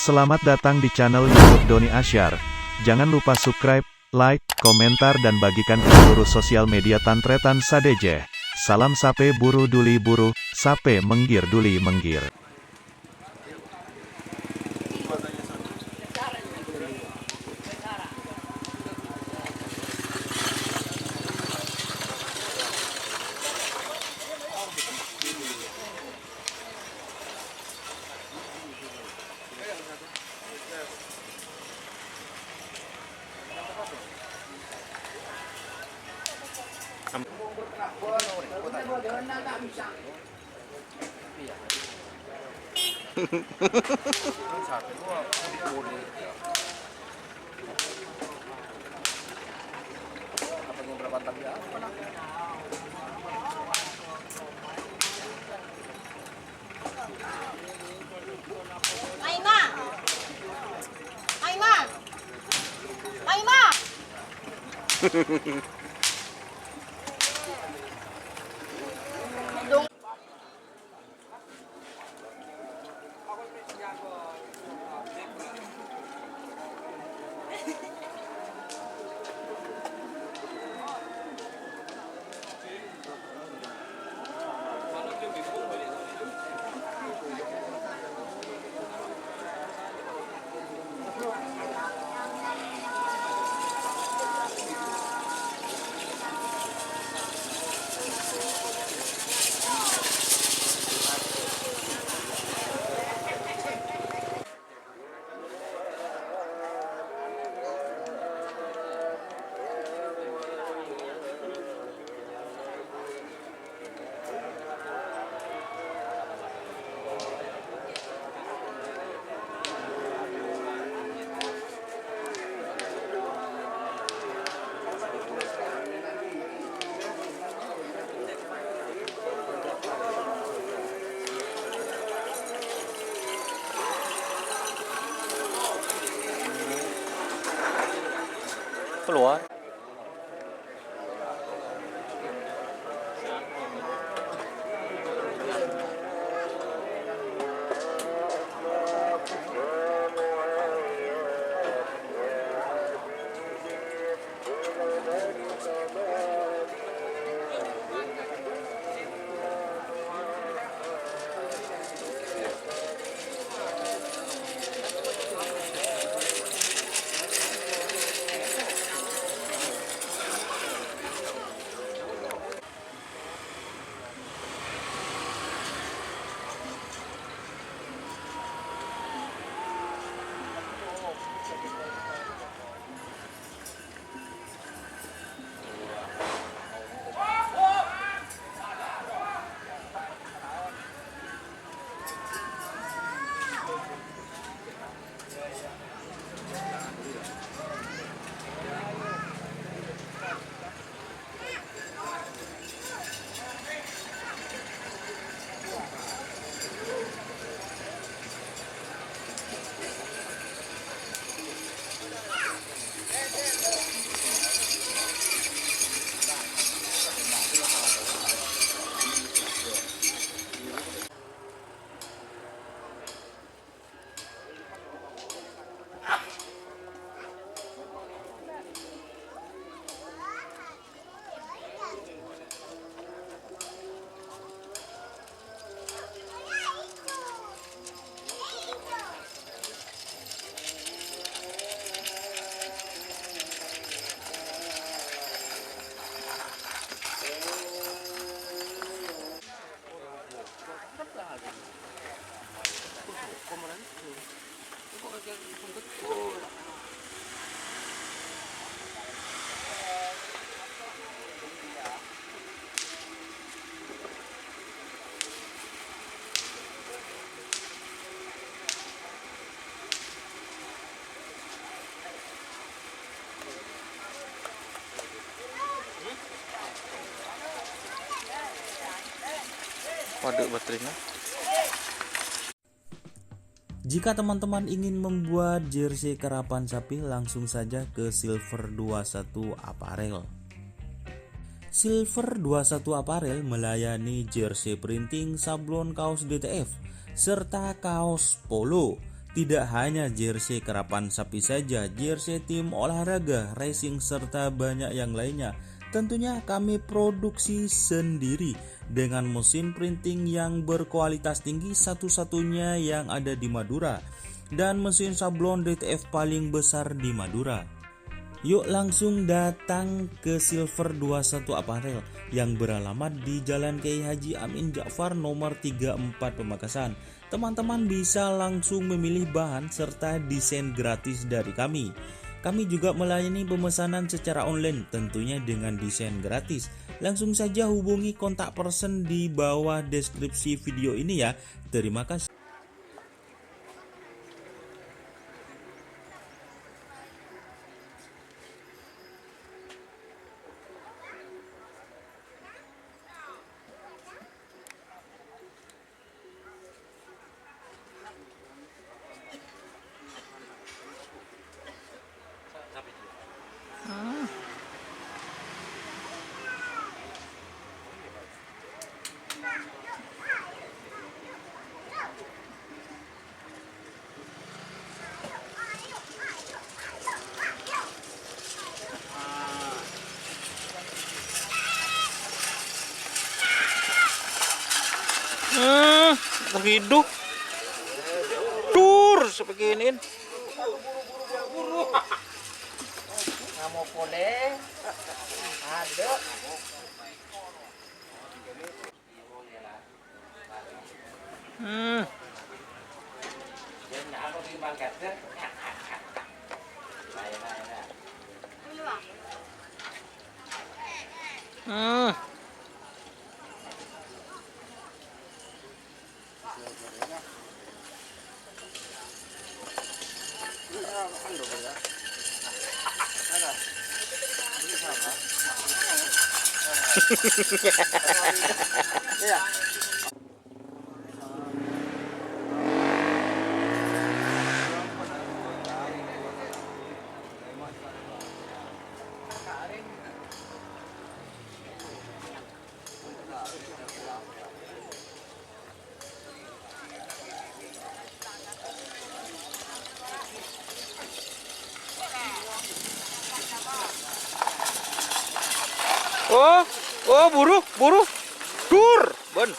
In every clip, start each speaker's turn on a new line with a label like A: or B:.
A: Selamat datang di channel YouTube Doni Asyar. Jangan lupa subscribe, like, komentar dan bagikan ke seluruh sosial media Tantretan Sadejeh. Salam sape buru duli buru, sape menggir duli menggir.
B: Keluar. Waduh, baterainya.
C: Jika teman-teman ingin membuat jersey karapan sapi, langsung saja ke Silver 21 Apparel. Silver 21 Apparel melayani jersey printing, sablon kaos DTF, serta kaos polo. Tidak hanya jersey karapan sapi saja, jersey tim olahraga, racing, serta banyak yang lainnya. Tentunya kami produksi sendiri dengan mesin printing yang berkualitas tinggi, satu-satunya yang ada di Madura, dan mesin sablon DTF paling besar di Madura. Yuk langsung datang ke Silver 21 Apparel yang beralamat di Jalan Kiai Haji Amin Ja'far nomor 34 Pamekasan. Teman-teman bisa langsung memilih bahan serta desain gratis dari kami. Kami juga melayani pemesanan secara online tentunya dengan desain gratis. Langsung saja hubungi kontak person di bawah deskripsi video ini ya. Terima kasih.
B: Hidup dur sebeginiin.
D: Kamu boleh ada
B: buru dur ben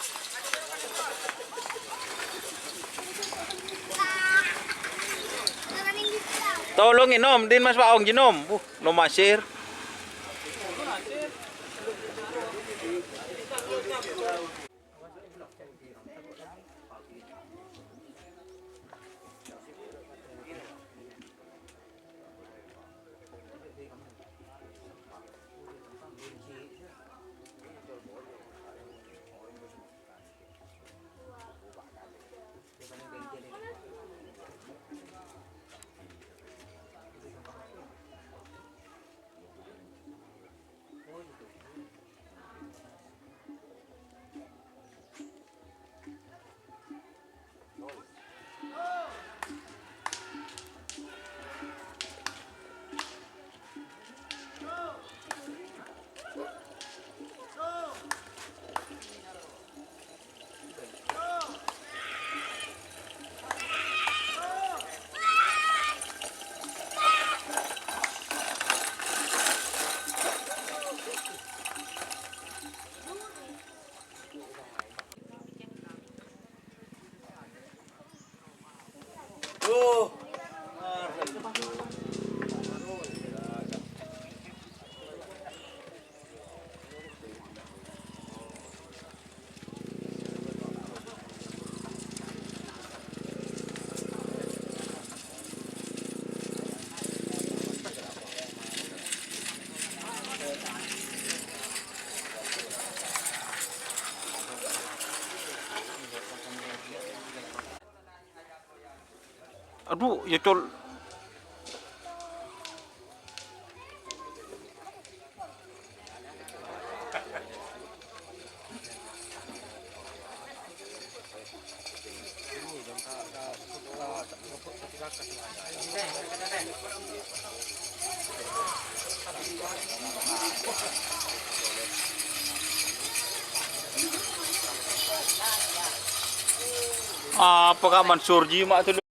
B: tolong inom din mas paong ginom no masir. Aduh, ya col. Apa Kak Mansur Ji mak tu